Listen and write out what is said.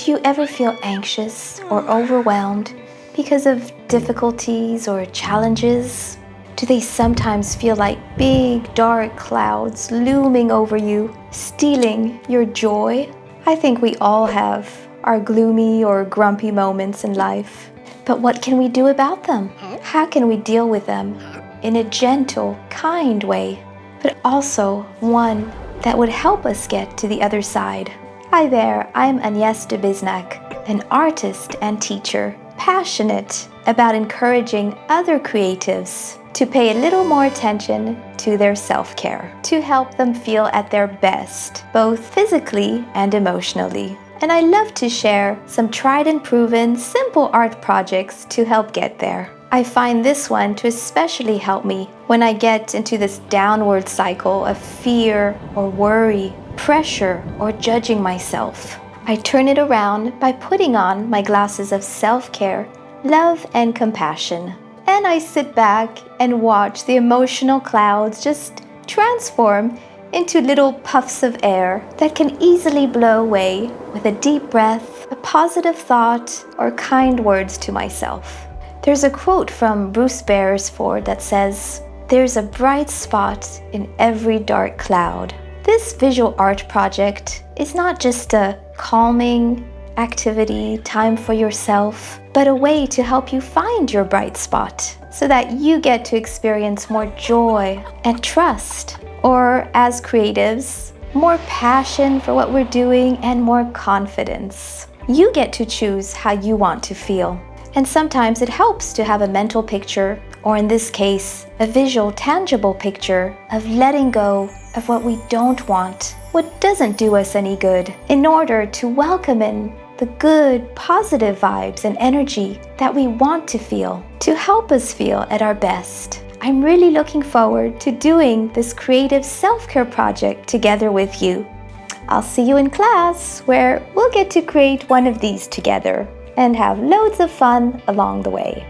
Do you ever feel anxious or overwhelmed because of difficulties or challenges? Do they sometimes feel like big, dark clouds looming over you, stealing your joy? I think we all have our gloomy or grumpy moments in life. But what can we do about them? How can we deal with them in a gentle, kind way, but also one that would help us get to the other side? Hi there, I'm Agnes de Bezenac, an artist and teacher, passionate about encouraging other creatives to pay a little more attention to their self-care, to help them feel at their best, both physically and emotionally. And I love to share some tried and proven simple art projects to help get there. I find this one to especially help me when I get into this downward cycle of fear or worry, pressure or judging myself. I turn it around by putting on my glasses of self-care, love and compassion. And I sit back and watch the emotional clouds just transform into little puffs of air that can easily blow away with a deep breath, a positive thought, or kind words to myself. There's a quote from Bruce Beresford that says, "There's a bright spot in every dark cloud." This visual art project is not just a calming activity, time for yourself, but a way to help you find your bright spot so that you get to experience more joy and trust, or as creatives, more passion for what we're doing and more confidence. You get to choose how you want to feel. And sometimes it helps to have a mental picture, or in this case, a visual, tangible picture of letting go of what we don't want, what doesn't do us any good, in order to welcome in the good, positive vibes and energy that we want to feel, to help us feel at our best. I'm really looking forward to doing this creative self-care project together with you. I'll see you in class, where we'll get to create one of these together and have loads of fun along the way.